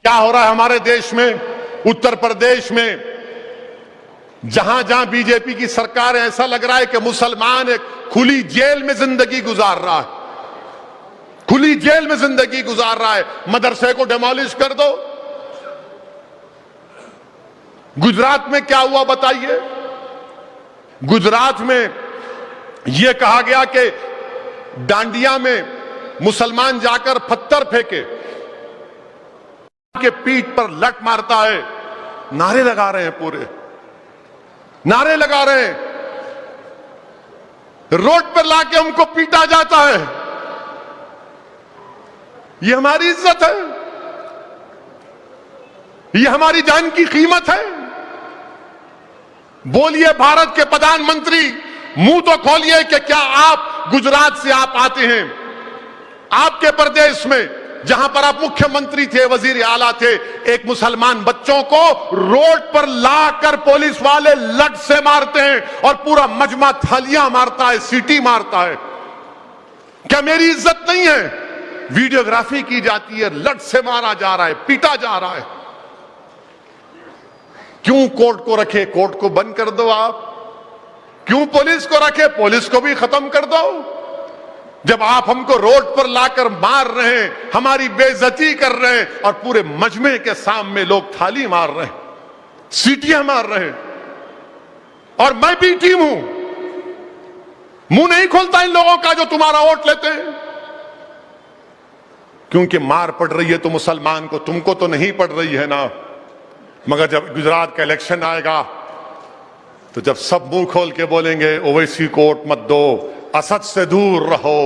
کیا ہو رہا ہے ہمارے دیش میں؟ اتر پردیش میں جہاں جہاں بی جے پی کی سرکار ہے، ایسا لگ رہا ہے کہ مسلمان ایک کھلی جیل میں زندگی گزار رہا ہے، کھلی جیل میں زندگی گزار رہا ہے۔ مدرسے کو ڈیمالش کر دو۔ گجرات میں کیا ہوا بتائیے؟ گجرات میں یہ کہا گیا کہ ڈانڈیا میں مسلمان جا کر پتھر پھینکے کے پیٹھ پر لٹ مارتا ہے، نعرے لگا رہے ہیں، پورے نعرے لگا رہے ہیں، روڈ پر لا کے ہم کو پیٹا جاتا ہے۔ یہ ہماری عزت ہے؟ یہ ہماری جان کی قیمت ہے؟ بولیے بھارت کے پردھان منتری، منہ تو کھولیے کہ کیا آپ گجرات سے آپ آتے ہیں، آپ کے پردیش میں جہاں پر آپ مکھیہ منتری تھے، وزیر اعلیٰ تھے، ایک مسلمان بچوں کو روڈ پر لا کر پولیس والے لٹ سے مارتے ہیں اور پورا مجمع تھالیاں مارتا ہے، سیٹی مارتا ہے۔ کیا میری عزت نہیں ہے؟ ویڈیوگرافی کی جاتی ہے، لٹ سے مارا جا رہا ہے، پیٹا جا رہا ہے۔ کیوں کورٹ کو رکھے؟ کورٹ کو بند کر دو آپ۔ کیوں پولیس کو رکھے؟ پولیس کو بھی ختم کر دو۔ جب آپ ہم کو روڈ پر لا کر مار رہے ہیں، ہماری بے عزتی کر رہے ہیں، اور پورے مجمع کے سامنے لوگ تھالی مار رہے ہیں، سیٹیاں مار رہے ہیں، اور میں بھی ٹیم ہوں، منہ نہیں کھولتا ان لوگوں کا جو تمہارا ووٹ لیتے ہیں، کیونکہ مار پڑ رہی ہے تو مسلمان کو، تم کو تو نہیں پڑ رہی ہے نا۔ مگر جب گجرات کا الیکشن آئے گا تو جب سب منہ کھول کے بولیں گے اویسی کو ووٹ مت دو، اسد سے دور رہو۔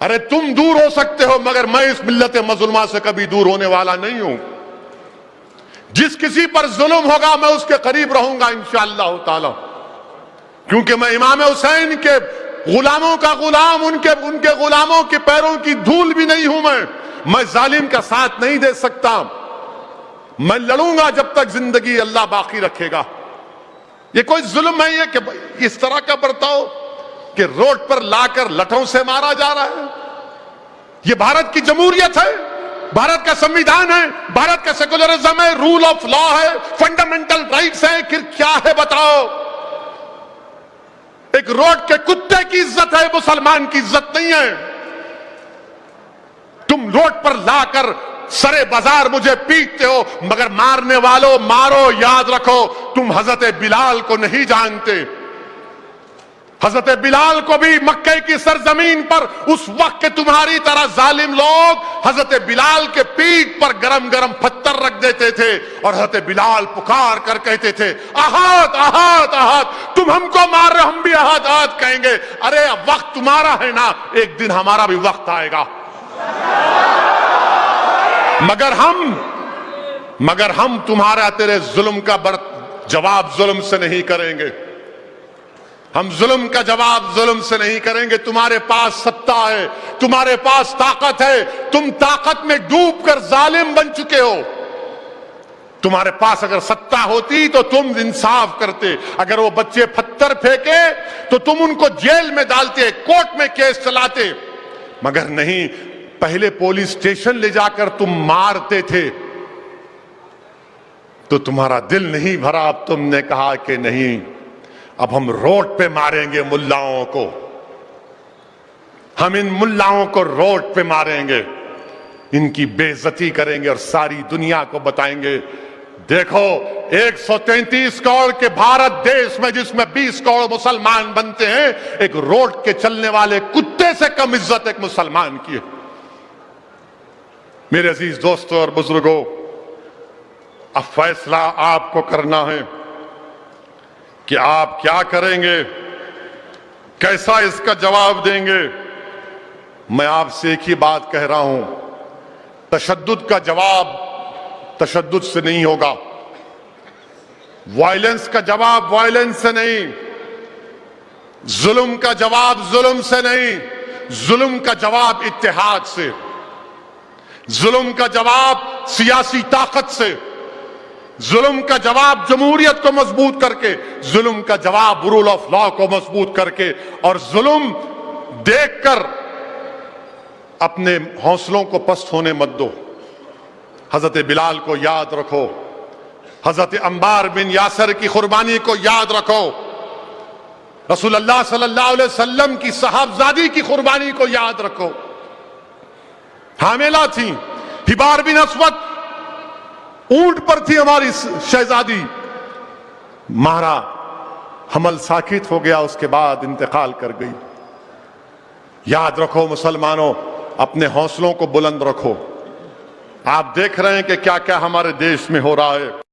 ارے تم دور ہو سکتے ہو، مگر میں اس ملت مظلومہ سے کبھی دور ہونے والا نہیں ہوں۔ جس کسی پر ظلم ہوگا میں اس کے قریب رہوں گا انشاءاللہ تعالی، کیونکہ میں امام حسین کے غلاموں کا غلام، ان کے غلاموں کے پیروں کی دھول بھی نہیں ہوں۔ میں ظالم کا ساتھ نہیں دے سکتا، میں لڑوں گا جب تک زندگی اللہ باقی رکھے گا۔ یہ کوئی ظلم ہے یہ کہ اس طرح کا برتاؤ کہ روڈ پر لا کر لٹھوں سے مارا جا رہا ہے؟ یہ بھارت کی جمہوریت ہے، بھارت کا سمویدھان ہے، بھارت کا سیکولرزم ہے، رول آف لا ہے، فنڈامنٹل رائٹس ہیں، پھر کیا ہے بتاؤ؟ ایک روڈ کے کتے کی عزت ہے، مسلمان کی عزت نہیں ہے۔ تم روڈ پر لا کر سرے بازار مجھے پیٹتے ہو، مگر مارنے والوں مارو، یاد رکھو تم حضرت بلال کو نہیں جانتے۔ حضرت بلال کو بھی مکے کی سرزمین پر اس وقت کے تمہاری طرح ظالم لوگ حضرت بلال کے پیٹھ پر گرم گرم پتھر رکھ دیتے تھے، اور حضرت بلال پکار کر کہتے تھے احد احد احد، تم ہم کو مار رہے، ہم بھی احد احد کہیں گے۔ ارے وقت تمہارا ہے نا، ایک دن ہمارا بھی وقت آئے گا، مگر ہم تمہارا تیرے ظلم کا جواب ظلم سے نہیں کریں گے۔ ہم ظلم کا جواب ظلم سے نہیں کریں گے۔ تمہارے پاس ستہ ہے، تمہارے پاس طاقت ہے، تم طاقت میں ڈوب کر ظالم بن چکے ہو۔ تمہارے پاس اگر ستہ ہوتی تو تم انصاف کرتے، اگر وہ بچے پتھر پھینکے تو تم ان کو جیل میں ڈالتے، کورٹ میں کیس چلاتے، مگر نہیں، پہلے پولیس اسٹیشن لے جا کر تم مارتے تھے تو تمہارا دل نہیں بھرا۔ اب تم نے کہا کہ نہیں، اب ہم روڈ پہ ماریں گے ملاؤں کو، ہم ان ملاؤں کو روڈ پہ ماریں گے، ان کی بے عزتی کریں گے، اور ساری دنیا کو بتائیں گے دیکھو 133 کروڑ کے بھارت دیش میں، جس میں 20 کروڑ مسلمان بنتے ہیں، ایک روڈ کے چلنے والے کتے سے کم عزت ایک مسلمان کی ہے۔ میرے عزیز دوستوں اور بزرگوں، اب فیصلہ آپ کو کرنا ہے کہ آپ کیا کریں گے، کیسا اس کا جواب دیں گے۔ میں آپ سے ایک ہی بات کہہ رہا ہوں، تشدد کا جواب تشدد سے نہیں ہوگا، وائلنس کا جواب وائلنس سے نہیں، ظلم کا جواب ظلم سے نہیں، ظلم کا جواب اتحاد سے، ظلم کا جواب سیاسی طاقت سے، ظلم کا جواب جمہوریت کو مضبوط کر کے، ظلم کا جواب رول آف لا کو مضبوط کر کے، اور ظلم دیکھ کر اپنے حوصلوں کو پست ہونے مت دو۔ حضرت بلال کو یاد رکھو، حضرت عمار بن یاسر کی قربانی کو یاد رکھو، رسول اللہ صلی اللہ علیہ وسلم کی صاحبزادی کی قربانی کو یاد رکھو۔ حاملہ تھیں، حبار بن اسود اونٹ پر تھی ہماری شہزادی، مارا، حمل ساکت ہو گیا، اس کے بعد انتقال کر گئی۔ یاد رکھو مسلمانوں، اپنے حوصلوں کو بلند رکھو۔ آپ دیکھ رہے ہیں کہ کیا کیا ہمارے دیش میں ہو رہا ہے۔